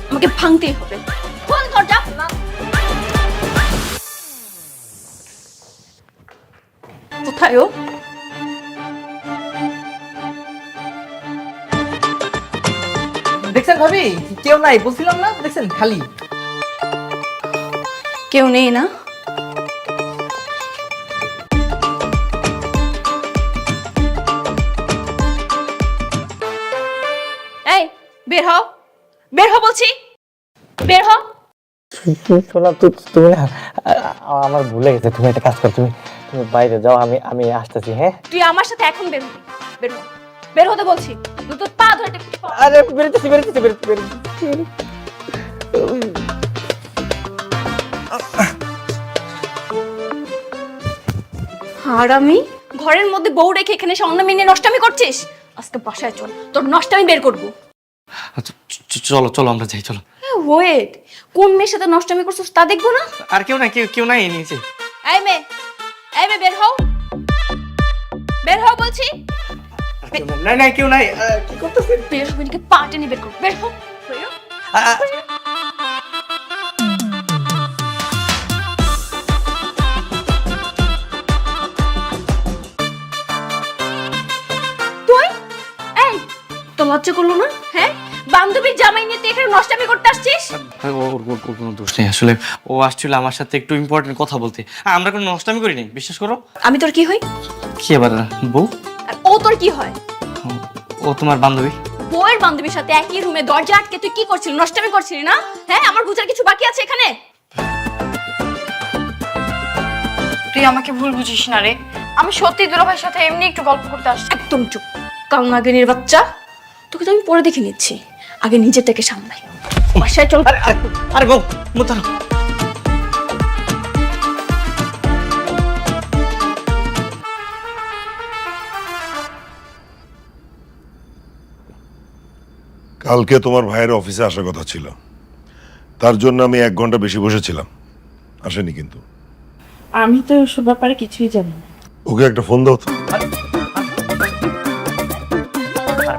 আমাকে ভাঙতেই হবে। খোল দরজা। কোথায় ও? দেখছেন ভাবি, কেউ নাই বলছিলাম না, দেখছেন খালি। কেউ নেই না? এই বের হও, বের হও বলছি, বের হও। শোনা তুমি না, আমার ভুলে গেছে। তুমি একটা কাজ করো, তুমি তুমি বাইরে যাও, আমি আমি আসতেছি। হ্যাঁ, তুই আমার সাথে এখন বের হবি। বের হ, বের হতে বলছি। তোর পা ধরে টেনে পা। আরে বেরোতেছি বেরোতেছি বেরোতেছি। আর আমি ঘরের মধ্যে বউ রেখে এখানে এসে অন্য মেয়ে নিয়ে নষ্টামি করছিস? আজকে বাসায় চল, তোর নষ্টামি বের করবো। চলো চলো আমরা যাই, চলো। ওয়েট, কোন মেয়ের সাথে নষ্টামি করছিস তা দেখবো না? আর কেউ নাই, কেউ নাই নিচে। এই মেয়ে, এই মেয়ে বের হও, বের হও বলছি। নাই নাই কেউ নাই। কি করতেছেন? বের হবি নাকি পা টেনে বের কর, বের হও। বের হও। তুই এই তো লজ্জা করলো না? হ্যাঁ, বান্ধবীর জামাই নিয়ে তুই এখানে নষ্টামি করতে আসছিস? ওর কোনো দোষ নেই আসলে। ও আসছিল আমার সাথে একটু ইম্পর্টেন্ট কথা বলতে। আমরা কোনো নষ্টামি করি নাই, বিশ্বাস করো। আমি তোর কি হই? কি আবার বউ? আর ও তোর কি হয়? ও তোমার বান্ধবী। বউয়ের বান্ধবীর সাথে একই রুমে দরজা আটকে তুই কি করছিলি? নষ্টামি করছিলি না? হ্যাঁ, আমার বুঝার কিছু বাকি আছে এখানে? তুই আমাকে ভুল বুঝিস না রে, আমি সত্যি দুলাভাইয়ের সাথে এমনি একটু গল্প করতে আসছি। একদম চুপ, কালনাগিনীর বাচ্চা। তোকে তো আমি পরে দেখে নিচ্ছি, আগে নিজেরটাকে সামলাই। বাসায় চল। আরে বউ মোতার। কালকে তোমার ভাইয়ের অফিসে আসার কথা ছিল, তার জন্য আমি 1 ঘন্টা বেশি বসেছিলাম, আসেনি কিন্তু। আমি তো ওসব ব্যাপারে কিছুই জানি না। ওকে একটা ফোন দাও তো। আরে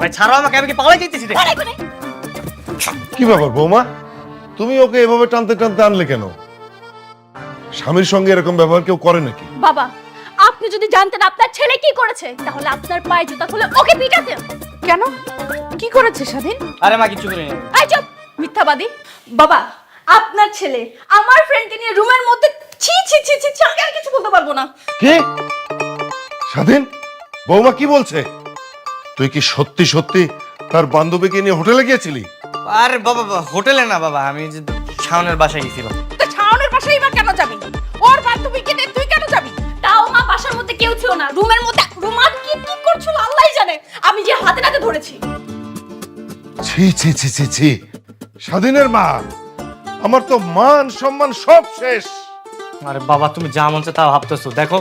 ভাই ছাড়ো আমাকে, আমি কি পালাই যাইতেছি রে? কি ব্যাপার বৌমা, তুমি ওকে এভাবে টানতে টানতে আনলে কেন? স্বামীর সঙ্গে এরকম ব্যবহার কেউ করে নাকি? বাবা, আপনি যদি জানতেন আপনার ছেলে কি করেছে, তাহলে আপনার পায়ে জুতা খুলে ওকে পিটাতেন। কেন, কি করেছে স্বাধীন? আরে মা কিছু করিনি। এই চুপ, মিথ্যাবাদী। বাবা, আপনার ছেলে আমার ফ্রেন্ডকে নিয়ে রুমের মধ্যে ছি ছি ছি ছি ছি, আমি আর কিছু বলতে পারবো না। কি স্বাধীন, বৌমা কি বলছে? তুই কি সত্যি সত্যি তার বান্ধবীকে নিয়ে হোটেলে গিয়েছিলি? আরে বাবা হোটেলে না বাবা, আমি যে শাওনের বাসায় গেছিলাম। তো ছাউনের বাসায় বা কেন যাবি? ওর বান্ধবীকে নিয়ে তুই কেন যাবি? তাও মা বাসার মধ্যে কেউ ছিল না, রুমের মধ্যে। রুমান কি কি করছিল আল্লাহই জানে, আমি যে হাতে নাতে ধরেছি। ছি ছি ছি ছি ছি, স্বাধীনের মা, আমার তো মান সম্মান সব শেষ। আরে বাবা তুমি যা মন চায় তা ভাবতেছো। দেখো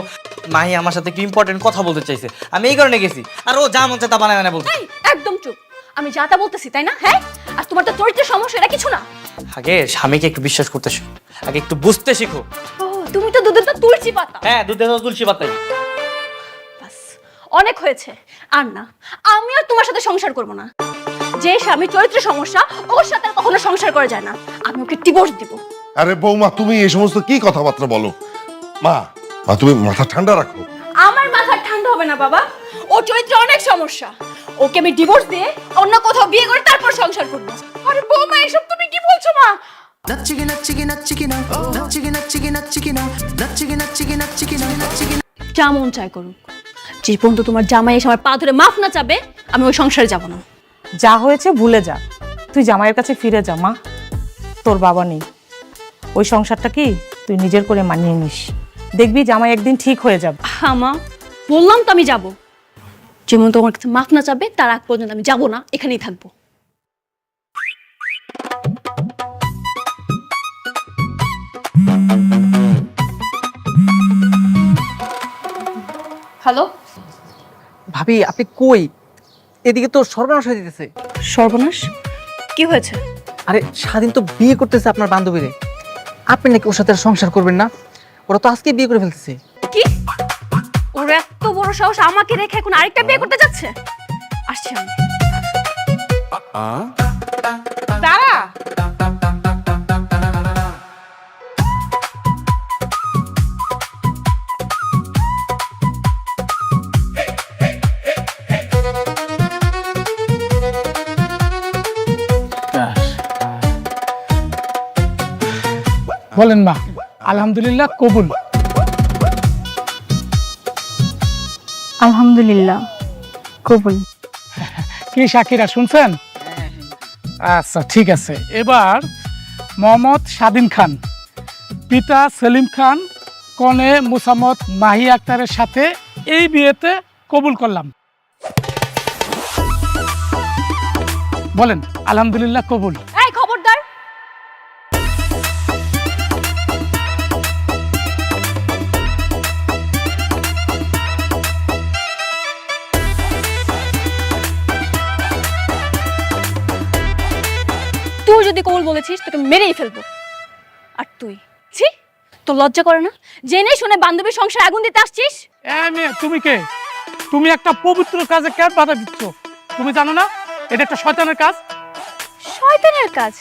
মাহি আমার সাথে কি ইম্পর্টেন্ট কথা বলতে চাইছে, আমি এই কারণে গেছি। আর ও যা মন চায় তা বানায় বানায় বলতে। এই একদম চুপ, আমি যা তা বলতেছি তাই না? হ্যাঁ, আর তোমার তো চরিত্রের সমস্যা, এটা কিছু না। আগে স্বামীকে একটু বিশ্বাস করতে শিখো, আগে একটু বুঝতে শিখো। ও তুমি তো দুধের তো তুলসী পাতা। হ্যাঁ দুধে তো তুলসী পাতাই। বাস, অনেক হয়েছে। আর না, আমি আর তোমার সাথে সংসার করব না। যে স্বামী চরিত্রের সমস্যা, ওর সাথে আর কখনো সংসার করা যায় না। আমি ওকে ডিভোর্স দিব। আরে বৌমা, তুমি এই সমস্ত কি কথাবার্তা বলো? মা, মা তুমি মাথা ঠান্ডা রাখো। আমার মাথা ঠান্ডা হবে না বাবা, ও চরিত্রে অনেক সমস্যা। ওকে আমি ডিভোর্স দিয়ে অন্য কোথাও বিয়ে করে তারপর সংসার করব। আরে বৌমা, এসব তুমি কি বলছো মা? যা মন চায় করুক, যে পর্যন্ত তোমার জামাই এসে আমার পা ধরে মাফ না চাবে, আমি ওই সংসারে যাব না। যা হয়েছে ভুলে যা, তুই জামাইয়ের কাছে ফিরে যা মা। তোর বাবা নেই, ওই সংসারটা কি তুই নিজের করে মানিয়ে নিস, দেখবি জামাই একদিন ঠিক হয়ে যাবে। হ্যাঁ মা, বললাম তো আমি যাব। যেমন তোমার কাছে মাফ না চাবে তার আগ পর্যন্ত আমি যাব না, এখানেই থাকবো। হ্যালো ভাবি আপনি কই? এদিকে তো সর্বনাশ হয়ে যেতেছে। সর্বনাশ, কি হয়েছে? আরে স্বাধীন তো বিয়ে করতেছে আপনার বান্ধবীরে, আপনি নাকি ওর সাথে আর সংসার করবেন না? ওরা তো আজকে বিয়ে করে ফেলতেছে। কি? ওর এত বড় সাহস আমাকে রেখে এখন আরেকটা বিয়ে করতে যাচ্ছে? আসছি আমি। দাঁড়া, বলেন মা, আলহামদুলিল্লাহ কবুল। আলহামদুলিল্লাহ কবুল। কি সাকিরা শুনছেন? আচ্ছা ঠিক আছে। এবার মোহাম্মদ স্বাধীন খান, পিতা সেলিম খান, কনে মুসাম্মদ মাহি আক্তারের সাথে এই বিয়েতে কবুল করলাম। বলেন আলহামদুলিল্লাহ কবুল। এই খবরদার, তুই যদি কবুল বলেছিস তোকে মেরেই ফেলবো। আর তুই ছি, তোর লজ্জা করে না? জেনে শুনে বান্ধবীর সংসারে আগুন দিতে আসছিস? মেয়ে তুমি কে? তুমি একটা পবিত্র কাজে কেন বাধা দিচ্ছ? তুমি জানো না এটা একটা শয়তানের কাজ? শয়তানের কাজ?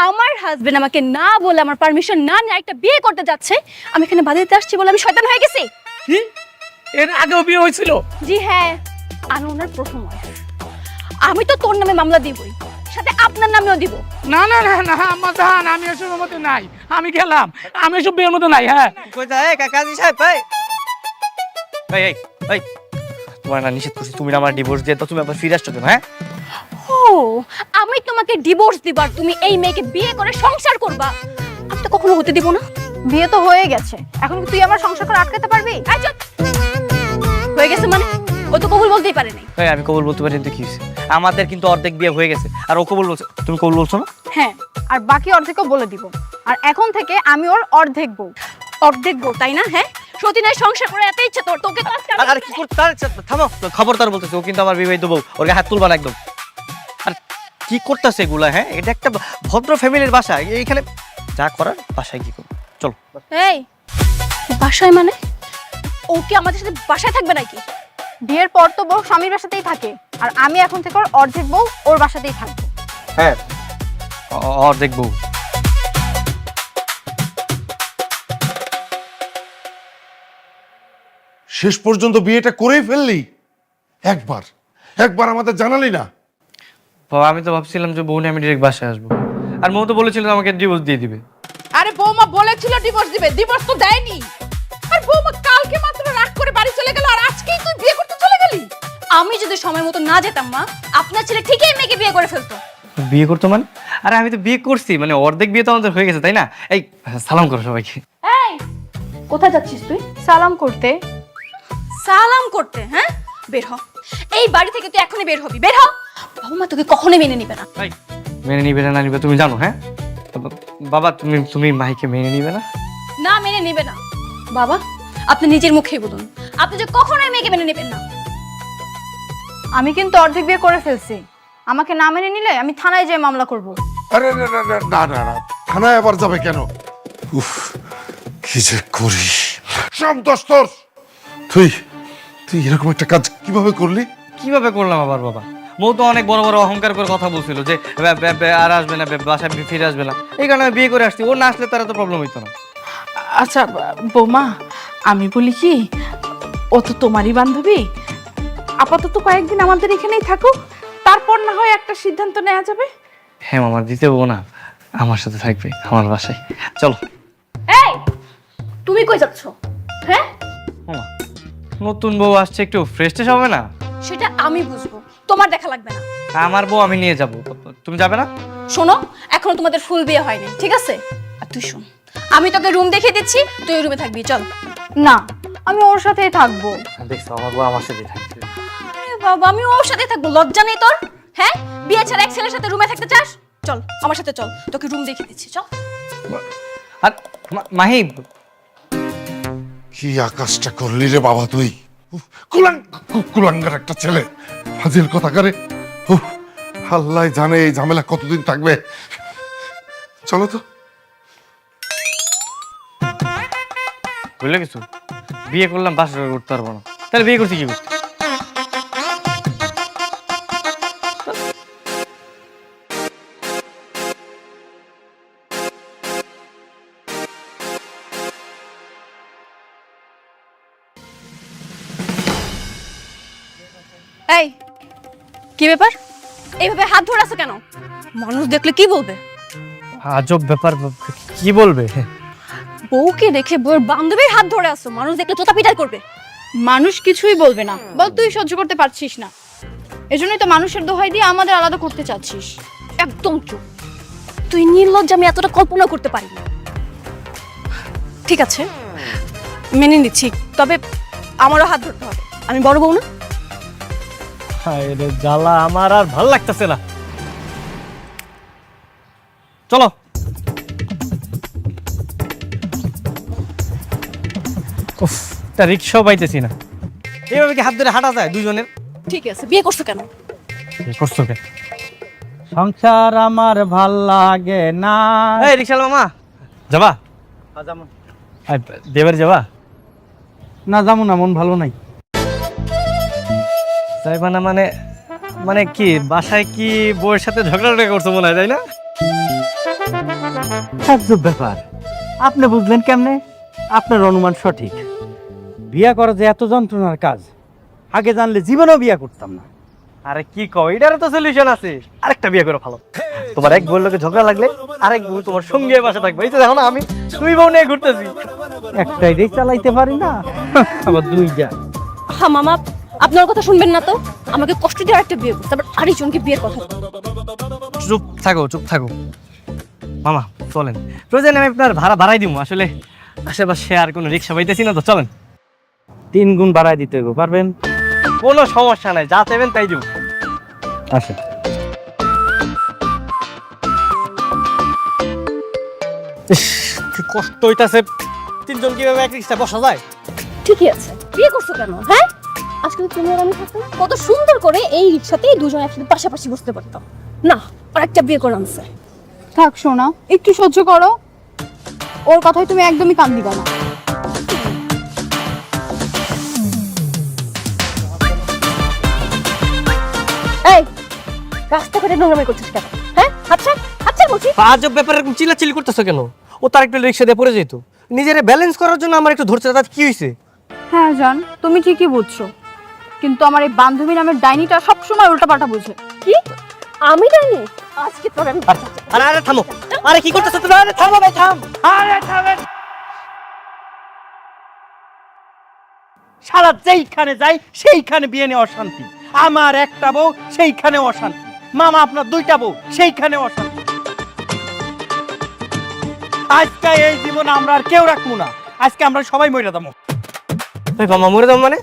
আমার হাজবেন্ড আমাকে না বলে, আমার পারমিশন না নিয়ে একটা বিয়ে করতে যাচ্ছে, আমি এখানে বাধা দিতে আসছি বলে আমি শয়তান হয়ে গেছি? কি এর আগেও বিয়ে হয়েছিল? জি হ্যাঁ, আমি ওনার প্রথম wife। আমি তো তোর নামে মামলা দিবই, সাথে আপনার নামেও দিব। না না না না আম্মা জান, আমি এসবের মধ্যে নাই, আমি গেলাম, আমি এসব বিয়ের মধ্যে নাই। হ্যাঁ কই যা কাজী সাহেব? এই তোমার না নিষেধ করছি, তুমি না আমার ডিভোর্স দিয়ে তো তুমি আবার ফিরে আসছো কেন? হ্যাঁ, ও আমি তোমাকে ডিভোর্স দিবার, তুমি এই মেয়েকে বিয়ে করে সংসার করবা, আমি তো কখনো হতে দিব না। বিয়ে তো হয়ে গেছে, এখন কি তুই আমার সংসার করে আটকাতে পারবি? এই চুপ! হয়ে গেছে মানে? ও তো কবুল বলতেই পারে নাই। এই আমি কবুল বলতে পারি কিন্তু কি হয়েছে? আমাদের কিন্তু অর্ধেক বিয়ে হয়ে গেছে আর ও কবুল বলছে, তুমি কবুল বলছো না? হ্যাঁ, আর বাকি অর্ধেকও বলে দিব। আর এখন থেকে আমি ওর অর্ধেক বউ। অর্ধেক বউ, তাই না? হ্যাঁ, সতীনের সংসার করে এত ইচ্ছে তোর, তোকে তো আজকে আমি- আর কি করতে? থামো, খবরদার বলতেছে, ও কিন্তু আমার বিবাহিত বউ, ওর গায়ে হাত তুলবা না একদম। আর কি করতেছে এগুলা? হ্যাঁ, এটা একটা ভদ্র ফ্যামিলির বাসা, এইখানে যা করার বাসায় কি করবো? চলো। এই বাসায় মানে? ও কি আমাদের সাথে বাসায় থাকবে নাকি? বিয়ের পর তো বউ স্বামীর বাসাতেই থাকে, আর আমি এখন থেকে ওর অর্ধেক বউ, ওর বাসাতেই থাকবো। হ্যাঁ, অর্ধেক বউ। শেষ পর্যন্ত বিয়েটা করেই ফেললি? একবার আমাদের জানালি না? বাবা আমি তো ভাবছিলাম যে বউ নিয়ে আমি ডিরেক্ট বাসায় আসবো, আর মৌ তো বলেছিল আমাকে ডিভোর্স দিয়ে দিবে। আরে বৌমা বলেছিল ডিভোর্স দিবে, ডিভোর্স তো দেয়নি। আর বৌমা কালকে মাত্র রাগ করে বাড়ি চলে গেল, আর আজকেই তুই বিয়ে করতে চলে গেলি। আমি যদি সময় মতো না যেতাম মা, আপনার ছেলে ঠিকই মেয়েকে বিয়ে করে ফেলতো। বিয়ে করতো মানে? আরে আমি তো বিয়ে করছি, মানে অর্ধেক বিয়ে তো আমাদের হয়ে গেছে, তাই না? এই সালাম করো সবাইকে। এই কোথায় যাচ্ছিস তুই? সালাম করতে। সালাম করতে? হ্যাঁ, বের হ এই বাড়ি থেকে, তুই এখনই বের হবি, বের হ। বাবা তোকে কখনোই মেনে নিবে না। এই মেনে নিবে না নিবে তুমি জানো? হ্যাঁ বাবা, তুমি মাহিকে মেনে নিবে না? না, মেনে নিবে না। বাবা আপনি নিজের মুখেই বলুন, আপনি যে কখনোই মেয়েকে মেনে নেবেন না। আমি কিন্তু অর্ধেক বিয়ে করে ফেলছি, আমাকে না মেনে নিলে আমি থানায় যেয়ে মামলা করব। আরে না না না না না না, থানায় আবার যাবে কেন? উফ, কি যে করি। সব দোষ তোর। তুই এরকম একটা কাজ কিভাবে করলি? কিভাবে করলাম আবার বাবা? মৌ তো অনেক বড় বড় অহংকার করে কথা বলছিল যে আর আসবে না, বাসায় ফিরে আসবে না, এই কারণে আমি বিয়ে করে আসছি। ও না আসলে তারা তো প্রবলেম হইতো না। আচ্ছা বৌমা, আমি বলি কি, ও তো তোমারই বান্ধবী, আপাতত কয়েকদিন আমাদের এখানেই থাকুক, তারপর না হয় একটা সিদ্ধান্ত নেওয়া যাবে। হ্যাঁ মামার দিতে বউ না আমার সাথে থাকবে আমার বাসায়, চলো। এই তুমি কই যাচ্ছ? হ্যাঁ, মামা নতুন বউ আসছে, একটু ফ্রেশ ট্রেশ হবে না? সেটা আমি বুঝবো, তোমার দেখা লাগবে না। আমার বউ আমি নিয়ে যাব, তুমি যাবে না? শোনো, এখনো তোমাদের ফুল বিয়ে হয়নি, ঠিক আছে? আর তুই শোন, আমি তোকে রুম দেখিয়ে দিচ্ছি, তুই ওই রুমে থাকবি, চল। না, আমি ওর সাথেই থাকবো। দেখছো আমার বউ আমার সাথে থাকছে। আরে বাবা, আমি ওর সাথে থাকবো, লজ্জা নেই তোর? হ্যাঁ, বিয়ে ছাড়া এক ছেলের সাথে রুমে থাকতে চাস? চল আমার সাথে চল, তোকে রুম দেখিয়ে দিচ্ছি, চল। আর মাহি, কি আকাশটা করলি রে বাবা তুই! উফ, কুলাঙ্গার একটা ছেলে, ফাজিল কথাকারে। আল্লাহ জানে এই ঝামেলা কতদিন থাকবে। চলো তো। বুঝলে কিছু বিয়ে করলাম বাসা করতে পারবো না, তাহলে বিয়ে করছি কি করতে? এই কি ব্যাপার? এইভাবে হাত ধরে আছো কেন? মানুষ দেখলে কি বলবে? আজব ব্যাপার, কি বলবে? বউকে রেখে বউয়ের বান্ধবীর হাত ধরে আসো, মানুষ দেখলে চোতা পিটাই করবে। মানুষ কিছুই বলবে না, বল তুই সহ্য করতে পারছিস না, এজন্যই তো মানুষের দোহাই দিয়ে আমাদের আলাদা করতে চাচ্ছিস। একদম চুপ। তুই নির্লজ্জ, আমি এতটা কল্পনা করতে পারি না। ঠিক আছে, মেনে নিচ্ছি, তবে আমারও হাত ধরতে হবে, আমি বড় বউ না? হায় রে জ্বালা, আমার আর ভাল লাগতেছে না। চলো। উফ, তা রিক্সাও পাইতেছি না। এইভাবে কি হাত ধরে হাঁটা যায় দুজনের? ঠিক আছে, বিয়ে করছো কেন? করছো কে? সংসার আমার ভাল লাগে না। এই রিক্সাল মামা, যাবা? দেবের যাবা? না যাবো না, মন ভালো নাই। যাইবা না মানে? মানে কি বাসায় কি বউয়ের সাথে ঝগড়া করছো মনে হয়, তাই না? তাজ্জব ব্যাপার, আপনি বুঝলেন কেমনে? আপনার অনুমান সঠিক। বিয়া করা যে এত যন্ত্রণার কাজ, আগে জানলে জীবনেও বিয়া করতাম না। আরে কি কও, এটারও তো সলিউশন আছে। আরেকটা বিয়ে করে ভালো। তোমার এক বউর লোকে ঝগড়া লাগলে আরেক বউ তোমার সঙ্গে বাসা থাকবে। এই তো দেখো না, আমি দুই বউ নিয়ে ঘুরতেছি। একটাই রেই চালাইতে পারি না, আবার দুইটা। হ্যাঁ মামা, আপনার কথা শুনবেন না তো? আমাকে কষ্ট দিয়ে একটা বিয়ে করতে, তারপর আরেকজনকে বিয়ের কথা। চুপ থাকো, চুপ থাকো মামা, চলেন। প্রয়োজন আমি আপনার ভাড়া বাড়াই দিব। আসলে আশেপাশে আর কোনো রিক্সা পাইতেছি না, তো চলেন। 3 গুণ বাড়ায় দিতে হবে, পারবেন? কোনো সমস্যা নাই, যা চাইবেন তাই দিব। আসেন। ইস, কি কষ্ট হইতাছে। 3 জন কিভাবে এক রিক্সা বসা যায়? ঠিকই আছে, বিয়ে করছো কেন? হ্যাঁ, আজকে তুমি আর আমি থাকতাম, কত সুন্দর করে এই রিক্সাতেই দুজন একসাথে পাশাপাশি বসতে পারতাম। না, আর একটা বিয়ে করে আনছে। থাক সোনা, একটু সহ্য করো, ওর কথায় তুমি একদমই কান দিবা না। এই, রাস্তাঘাটে নোংরামি করছিস কেন? হ্যাঁ, আচ্ছা আচ্ছা বলছি। আজব ব্যাপারে এরকম চিল্লাচিল্লি করতেছো কেন? ও তার একটু রিক্সা দিয়ে পড়ে যেত, নিজের ব্যালেন্স করার জন্য আমার একটু ধরছে। তাতে কি হয়েছে? হ্যাঁ জান, তুমি ঠিকই বুঝছো, কিন্তু আমার এই বান্ধবী নামের ডাইনিটা সবসময় উল্টাপাল্টা বুঝে। কি? আমি জানি আজকে তোর আমি আরে আরে থামো, আরে কি করতেছো তুমি? আরে থামো ভাই, থাম। আরে থামেন। সারা যেইখানে যাই সেইখানে বিয়ে নিয়ে অশান্তি। আমার একটা বউ, সেইখানে অশান্তি। মামা আপনার 2টা বউ, সেইখানে অশান্তি। আজকে এই জীবন আমরা আর কেউ রাখবো না, আজকে আমরা সবাই মরে যাবো। ভাই মামা মরে দাও মানে?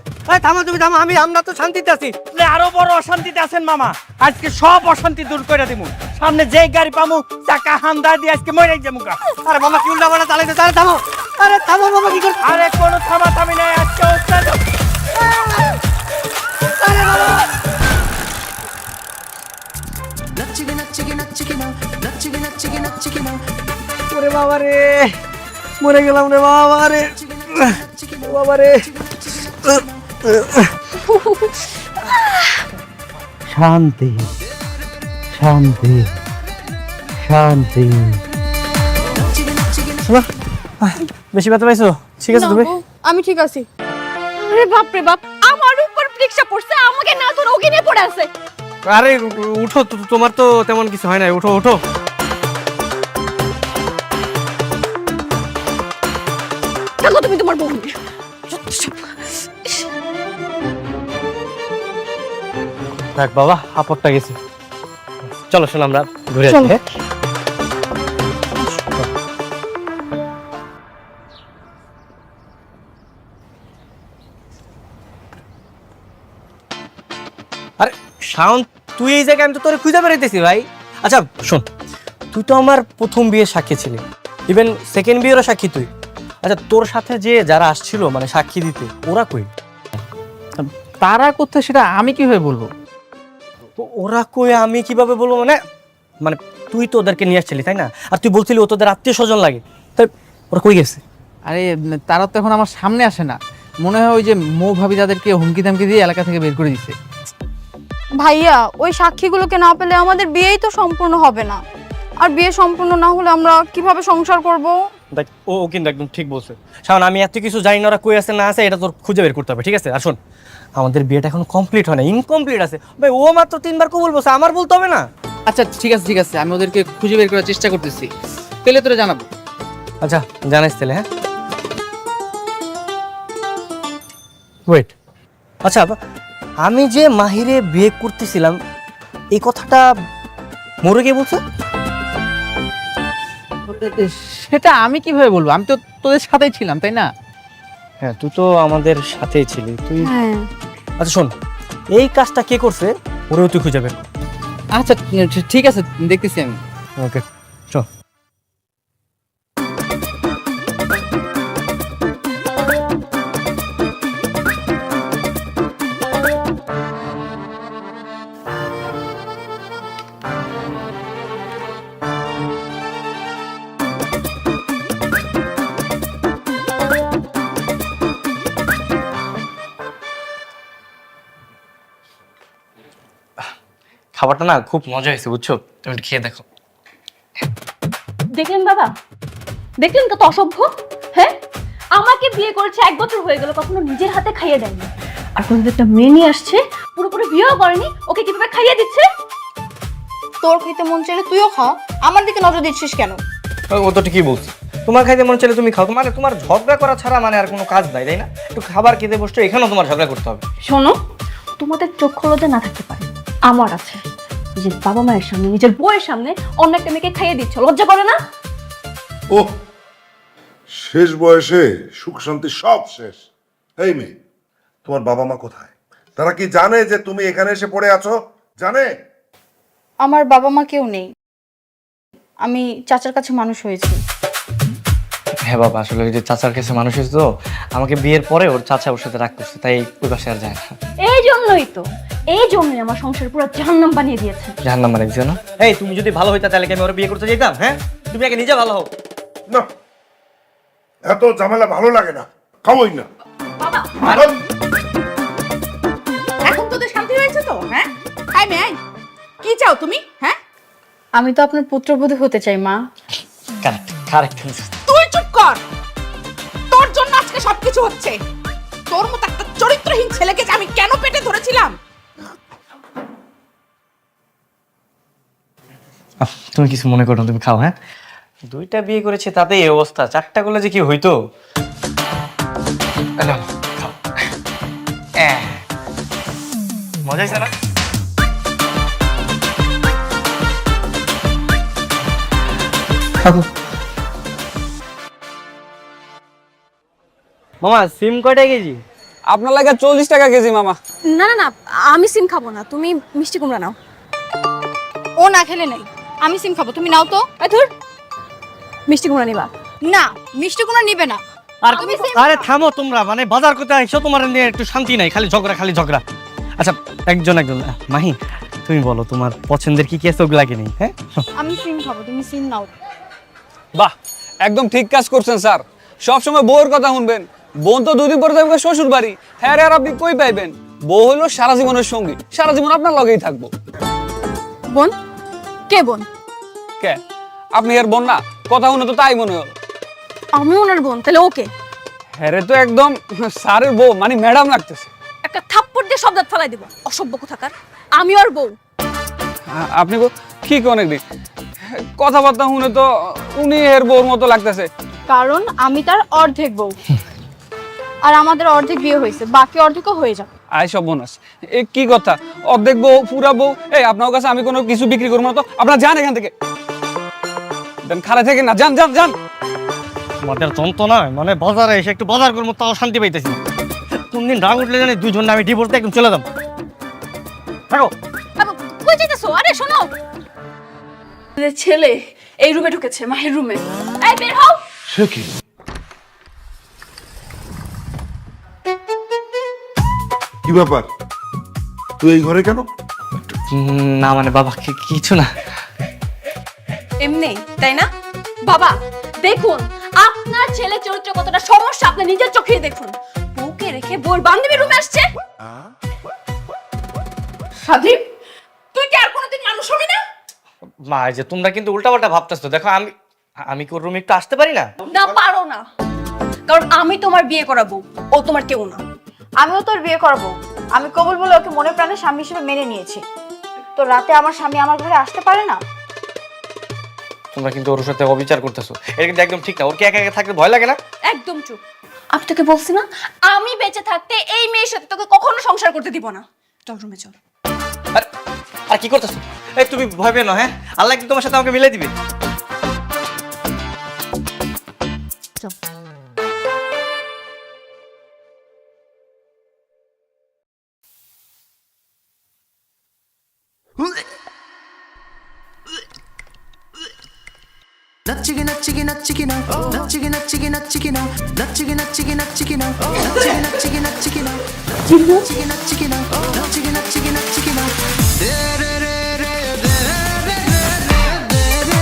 থামো তুমি, থামো। আমরা তো শান্তিতে আছি। আরো বড় অশান্তিতে আছেন মামা, আজকে সব অশান্তি দূর করে দিব। সামনে যেই গাড়ি পামু চাকা হান্দা দিয়ে আজকে মরে যাবো। আরে মামা কি উল্টা পাল্টা চালাইতে? আরে থামো, আরে থামো মামা, কি করছো? আরে কোনো থামাথামি নাই, আজকে ওরে বাবা রে, মরে গেলাম রে বাবা রে, বাবা রে। শান্তি শান্তি শান্তি। বেশি ব্যথা পাইছো? ঠিক আছে তুমি? আমি ঠিক আছি। আরে বাপ রে বাপ, আমার উপর রিক্সা পড়ছে, আমাকে না ধরে ওকে নিয়ে পড়ে আছে। আরে উঠো, তোমার তো তেমন কিছু হয় না। উঠো উঠো। দেখো তুমি তোমার বউ নিয়ে। দেখ বাবা, আপদটা গেছে। চলো শোনো, আমরা ঘুরে আসি। হ্যাঁ? আরে শাওন, তুই এই জায়গায়, আমি তো তোর খুঁজে বেড়াইতেছি ভাই। আচ্ছা শোন, তুই তো আমার প্রথম বিয়ের সাক্ষী ছিলি, ইভেন সেকেন্ড বিয়েরও সাক্ষী তুই। আচ্ছা তোর সাথে যে যারা আসছিল মানে সাক্ষী দিতে, ওরা কই? তারা কোথায় সেটা আমি কিভাবে বলবো? তো ওরা কই আমি কিভাবে বলবো? মানে মানে তুই তো ওদেরকে নিয়ে আসছিলি তাই না? আর তুই বলছিলি ও তোদের আত্মীয় স্বজন লাগে, তাই ওরা কই গেছে? আরে তারা তো এখন আমার সামনে আসে না, মনে হয় ওই যে মৌ ভাবি তাদেরকে হুমকি ধামকি দিয়ে এলাকা থেকে বের করে দিছে। ভাইয়া, ওই সাক্ষীগুলোকে না পেলে আমাদের বিয়েই তো সম্পূর্ণ হবে না, আর বিয়ে সম্পূর্ণ না হলে আমরা কিভাবে সংসার করব? দেখ ও কিন্তু একদম ঠিক বলছে। শাওন, আমি এত কিছু জানি না ওরা কই আছে না আছে, এটা তোর খুঁজে বের করতে হবে, ঠিক আছে? আর শোন, আমাদের বিয়েটা এখন কমপ্লিট হয় না, ইনকমপ্লিট আছে ভাই। ও মাত্র 3বার কবুল বলছে, আমার বলতে হবে না? আচ্ছা ঠিক আছে, আমি ওদেরকে খুঁজে বের করার চেষ্টা করতেছি, পেলে তোরা জানাবো। আচ্ছা জানাইস তাহলে, হ্যাঁ। ওয়েট, আচ্ছা আমি যে মাহিরে বিয়ে করতেছিলাম এই কথাটা মোরে কে বলছে? সেটা আমি কিভাবে বলবো? আমি তো তোদের সাথেই ছিলাম, তাই না? হ্যাঁ, তুই তো আমাদের সাথেই ছিলি। তুই হ্যাঁ আচ্ছা শোন, এই কাজটা কে করছে ওরেও তুই খুঁজে বের কর। আচ্ছা ঠিক আছে, দেখতেছি আমি। ওকে চল। খাবারটা না খুব মজা হয়েছে বুঝছো, তুমি একটু খেয়ে দেখো। দেখলেন বাবা, দেখলেন কত অসভ্য। হ্যাঁ, আমাকে বিয়ে করেছে 1 বছর হয়ে গেল, কখনো নিজের হাতে খাইয়ে দেয়নি। আর তোদের একটা মেয়ে নিয়ে আসছে, পুরোপুরি বিয়েও করেনি, ওকে কিভাবে খাইয়ে দিচ্ছে। তোর খেতে মন চাইলে তুইও খা, আমার দিকে নজর দিচ্ছিস কেন? ও তো ঠিকই বলছি, তোমার খাইতে মনে চলে তুমি খাও, মানে তোমার ঝগড়া করা ছাড়া মানে আর কোনো কাজ নাই, তাই না? একটু খাবার খেতে বসছো, এখানেও তোমার ঝগড়া করতে হবে। শোনো, তোমাদের চোখ লজ্জা না থাকতে পারে, আমার আছে। নিজের বাবা মায়ের সামনে, নিজের বউয়ের সামনে অন্য একটা মেয়েকে খাইয়ে দিচ্ছ, লজ্জা করে না? ও শেষ বয়সে সুখ শান্তি সব শেষ। এই মেয়ে, তোমার বাবা মা কোথায়? তারা কি জানে যে তুমি এখানে এসে পড়ে আছো? জানে? আমার বাবা মা কেউ নেই, আমি চাচার কাছে মানুষ হয়েছি। হ্যাঁ বাবা, আসলে ওই যে চাচার কাছে মানুষ হয়েছে তো, আমাকে বিয়ের পরে ওর চাচা ওর সাথে রাগ করছে, তাই ওই পাশে আর যায় না। এই জন্যই আমার সংসার পুরো জাহান্নাম বানিয়ে দিয়েছে। জাহান্নাম মানে দিছে না? এই তুমি যদি ভালো হইতা তাহলে কি আমি ওর বিয়ে করতে যেতাম? হ্যাঁ, তুমি আগে নিজে ভালো হও। না, এত ঝামেলা ভালো লাগে না, খাবোই না। বাবা, এখন তোদের শান্তি হয়েছে তো? হ্যাঁ, আই মে আই, কি চাও তুমি? হ্যাঁ, আমি তো আপনার পুত্রবধূ হতে চাই মা। Correct correct. তুই চুপ কর, তোর জন্য আজকে সবকিছু হচ্ছে। তোর মতো একটা চরিত্রহীন ছেলেকে যে আমি কেন পেটে ধরেছিলাম। তুমি কিছু মনে করো না, তুমি খাও। হ্যাঁ, 2টা বিয়ে করেছে তাতেই এই অবস্থা, 4টা করলে যে কি হইতো। নাও, খাও। মজা হয়েছে না? মামা সিম কয়টা কেজি? আপনার লাগে 40 টাকা কেজি মামা। না না না, আমি সিম খাবো না, তুমি মিষ্টি কুমড়া নাও। ও না খেলে নেই, আমি সিম খাবো, তুমি নাও তো। এই ধুর, মিষ্টি কুমড়া নিবা? না, মিষ্টি কোনো নিবে না। আর আরে থামো তোমরা, মানে বাজার করতে আইছো, তোমার নিয়ে একটু শান্তি নাই, খালি ঝগড়া। আচ্ছা একজন মাহি, তুমি বলো তোমার পছন্দের কি কি আছে, ওগুলা কি নেই? হ্যাঁ, আমি সিম খাবো, তুমি সিম নাও। বাহ, একদম ঠিক কাজ করছেন স্যার। সব সময় বউয়ের কথা শুনবেন। বোন তো 2 দিন পরে যাবে শ্বশুর বাড়ি। হ্যাঁ আর আপনি কই পাইবেন? বউ হলো সারা জীবনের সঙ্গী, সারা জীবন আপনার লগেই থাকবো। বোন? কে বোন? কে? আপনি এর বোন না? কথা শুনে তো তাই মনে হলো। আমি ওনার বোন, তাহলে ওকে? হ্যাঁ রে, তো একদম স্যারের বউ মানে ম্যাডাম লাগতেছে। একটা থাপ্পড় দিয়ে শব্দ ফেলাই দিব, অসভ্য কোথাকার। আমি ওর বউ। আপনি কি অনেক দিন কথাবার্তা শুনে তো উনি এর বউর মতো লাগতেছে। কারণ আমি তার অর্ধেক বউ, আর আমাদের অর্ধেক বিয়ে হয়েছে, বাকি অর্ধেকও হয়ে যাবে। আই সব বোনাস, এ কি কথা? অর্ধেক বউ পুরা বউ? এই আপনার কাছে আমি কোনো কিছু বিক্রি করবো না তো, আপনারা যান এখান থেকে, খাড়া থেকে না, যান যান যান। তোমাদের যন্ত্রণা, মানে বাজারে এসে একটু বাজার করবো তাও শান্তি পাইতেছি না। কোন দিন রাগ উঠলে জানি 2 জন আমি ডিভোর্সে একদম চলে যাব। থাকো। কই যাইতেছো? আরে শোনো, ছেলে এই রুমে ঢুকেছে, মাহির রুমে। এই বের হও। সে কি? কি ব্যাপার? তুই এই ঘরে কেন? না মানে বাবা কিছু না। এমনি, তাই না? বাবা দেখুন, আপনার ছেলে চরিত্র কতটা সমস্যা আপনি নিজের চোখেই দেখুন। বউকে রেখে বউর বান্ধবী রুমে আসছে। স্বাধীন, তুই কি আর কোনোদিন মানুষ হবি না? মা, এই যে তোমরা কিন্তু উল্টাপাল্টা ভাবতেছো। দেখো আমি কি ওর রুমে একটু আসতে পারি না? না, পারো না, কারণ আমি তোমার বিয়ে করাবো, ও তোমার কেউ না। আমিও তোর বিয়ে করবো, আমি কবুল বলে ওকে মনে প্রাণে স্বামী হিসেবে মেনে নিয়েছি। তো রাতে আমার স্বামী আমার ঘরে আসতে পারে না? তোমরা কিন্তু ওর সাথে অবিচার করতেছো, এটা কিন্তু একদম ঠিক না। ওর কি একা একা থাকতে ভয় লাগে না? একদম চুপ। আমি তোকে বলছি না, আমি বেঁচে থাকতে এই মেয়ের সাথে তোকে কখনো সংসার করতে দিব না। চল রুমে চল। আর কি করতেছো? এই তুমি ভয় পেও না, হ্যাঁ, আল্লাহ কিন্তু তোমার সাথে আমাকে মিলাই দিবে। నచ్చిగి నచ్చిగి నచ్చిగి నా నచ్చిగి నచ్చిగి నచ్చిగి నా నచ్చిగి నచ్చిగి నచ్చిగి నా నచ్చిగి నచ్చిగి నచ్చిగి నా నచ్చిగి నచ్చిగి నా నచ్చిగి నచ్చిగి నచ్చిగి నా రే రే రే రే రే రే రే రే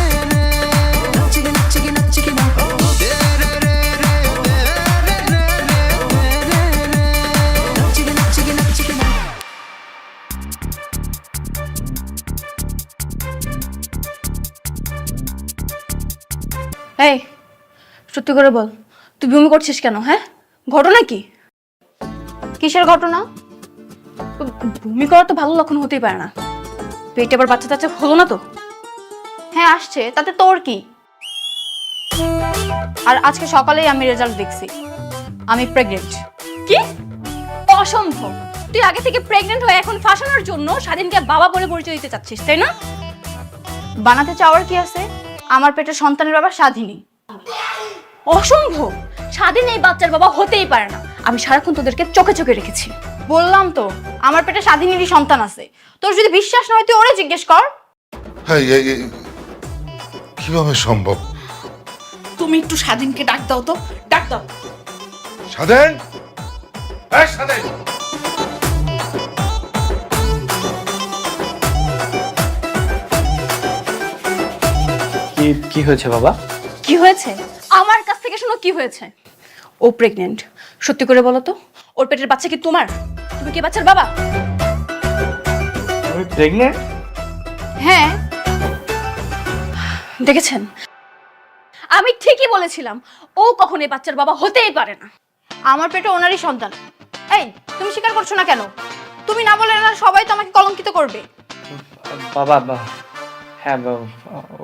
నచ్చిగి నచ్చిగి నచ్చిగి నా రే రే రే రే రే నచ్చిగి నచ్చిగి నచ్చిగి నా এই সত্যি করে বল, তুই বমি করছিস কেন? হ্যাঁ, ঘটনা কি? কিসের ঘটনা? বমি করা তো ভালো লক্ষণ হতেই পারে না। পেটে আবার বাচ্চা টাচ্চা হলো না তো? হ্যাঁ আসছে, তাতে তোর কি? আর আজকে সকালেই আমি রেজাল্ট দেখছি, আমি প্রেগনেন্ট। কি? অসম্ভব! তুই আগে থেকে প্রেগনেন্ট হয়ে এখন ফাঁসানোর জন্য স্বাধীনকে বাবা বলে পরিচয় দিতে চাচ্ছিস, তাই না? বানাতে চাওয়ার কি আছে? আমার পেটের সন্তানের বাবা স্বাধীনই। অসম্ভব! স্বাধীন এই বাচ্চার বাবা হতেই পারে না। আমি সারাক্ষণ তোদেরকে চোখে চোখে রেখেছি। বললাম তো আমার পেটে স্বাধীনেরই সন্তান আছে। তোর যদি বিশ্বাস না হয় তুই ওরে জিজ্ঞেস কর। কিভাবে সম্ভব? তুমি একটু স্বাধীনকে ডাক দাও তো, ডাক দাও। স্বাধীন, এই স্বাধীন, কি হয়েছে বাবা? কি হয়েছে? আমার কাছ থেকে শোনো কি হয়েছে। ও প্রেগনেন্ট। সত্যি করে বলো তো, ওর পেটের বাচ্চা কি তোমার? তুমি কি বাচ্চার বাবা? তুমি প্রেগনেন্ট? হ্যাঁ দেখেছেন, আমি ঠিকই বলেছিলাম। ও কখনো এই বাচ্চার বাবা হতেই পারে না। আমার পেটে ওনারই সন্তান। এই তুমি স্বীকার করছো না কেন? তুমি না বলে না সবাই তো আমাকে কলঙ্কিত করবে। বাবা হ্যাঁ,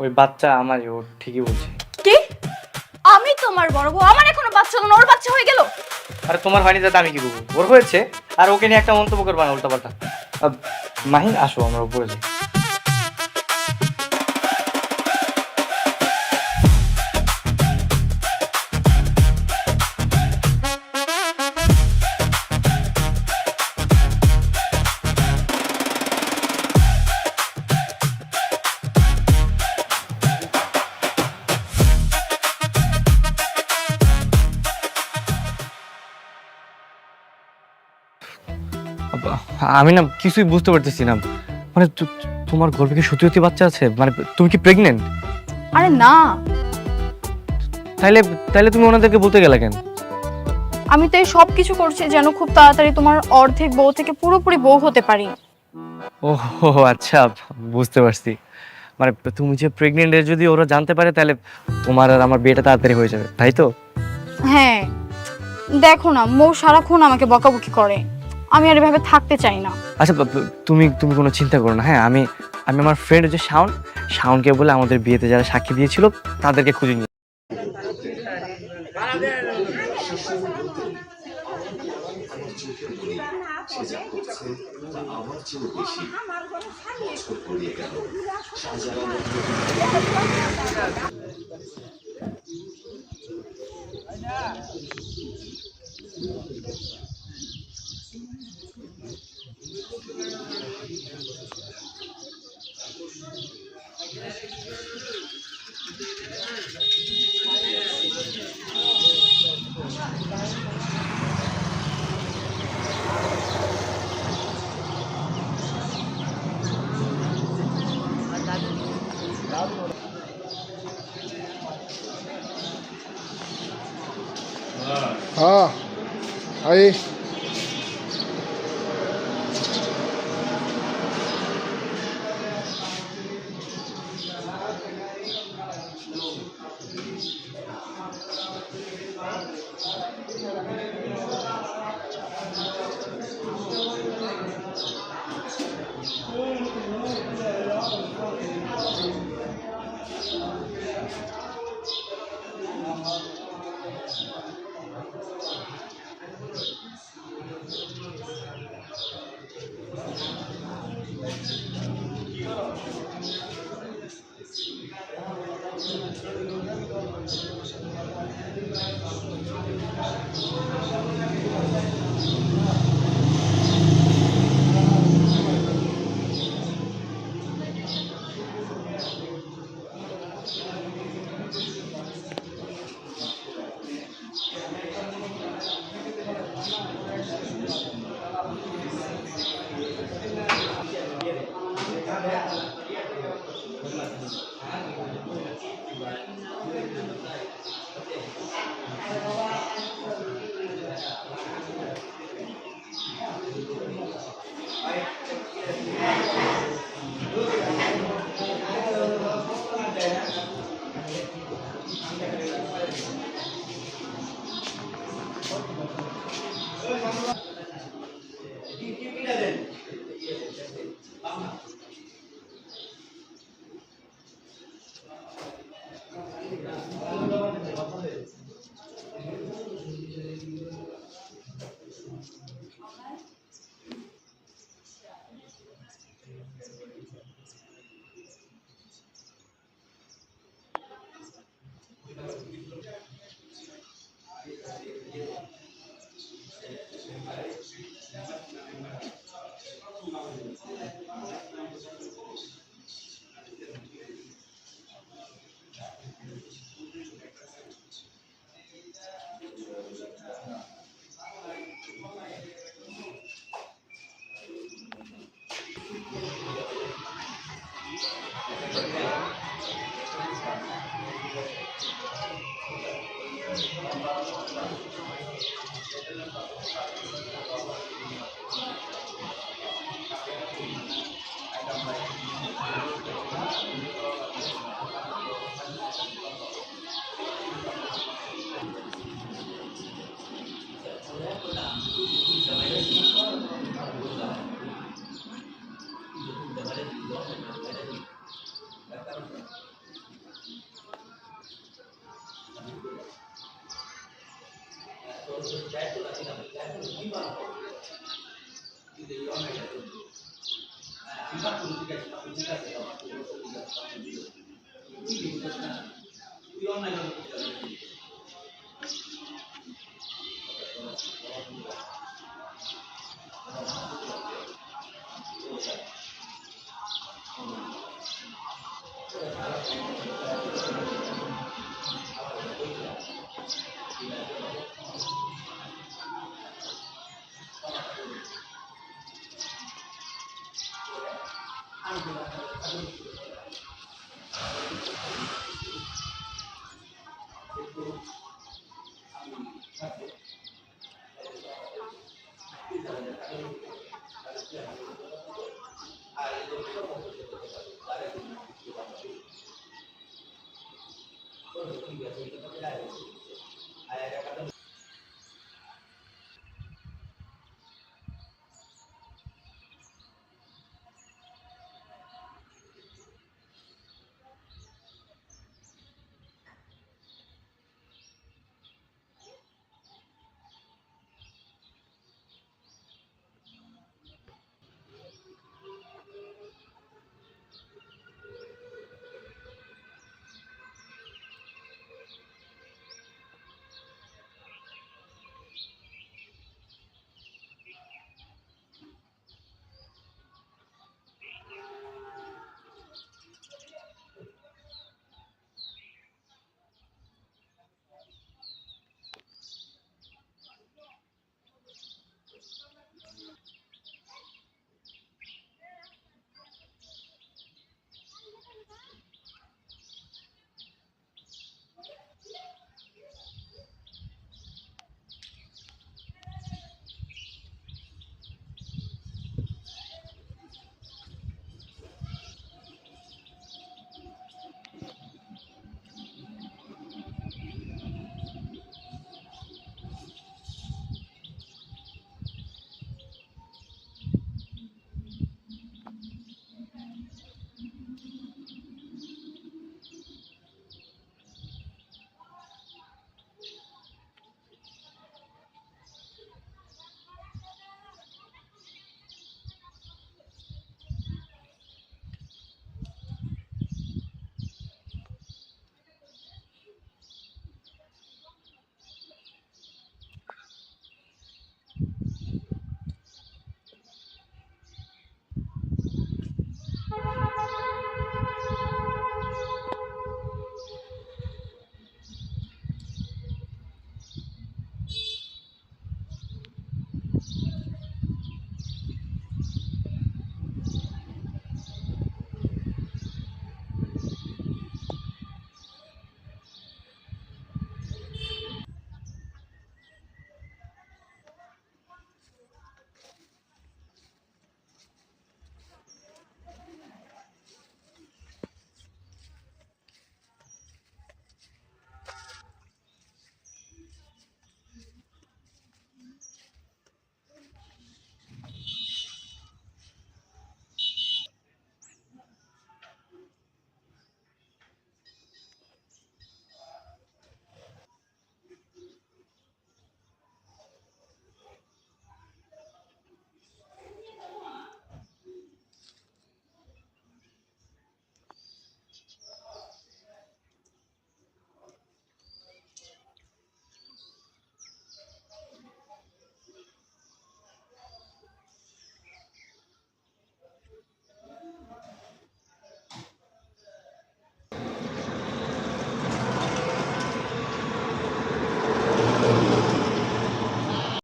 ওই বাচ্চা আমারই, ও ঠিকই বলছে। কি? আমি তোমার বড় বউ, আমার এখনো বাচ্চা হলো না, ওর বাচ্চা হয়ে গেল? আরে তোমার হয়নি যাতে আমি কি করবো? ওর হয়েছে, আর ওকে নিয়ে একটা মন্তব্য করবা না উল্টাপাল্টা। মাহিন আসো, আমরা উপরে যাই। আমি না কিছুই বুঝতে পারতেছি না। মানে তোমার গর্ভে কি সত্যি সত্যি বাচ্চা আছে? মানে তুমি কি প্রেগনেন্ট? আরে না, তাইলে তুমি ওনাদেরকে বলতে গেলে কেন? আমি তো এই সব কিছু করছি যেন খুব তাড়াতাড়ি তোমার অর্ধেক বউ থেকে পুরোপুরি বউ হতে পারি। ও আচ্ছা, বুঝতে পারছি। মানে তুমি যে প্রেগনেন্ট এর যদি ওরা জানতে পারে তাহলে তোমার আর আমার বিয়েটা তাড়াতাড়ি হয়ে যাবে, তাই তো? হ্যাঁ দেখো না, মৌ সারাক্ষণ আমাকে বকাবকি করে। আমি আর এভাবে থাকতে চাই না। আচ্ছা তুমি কোনো চিন্তা করো না, হ্যাঁ। আমি আমার ফ্রেন্ড যে শাওনকে বলে আমাদের বিয়েতে যারা সাক্ষী দিয়েছিল তাদেরকে খুঁজে নিয়ে। हाँ आई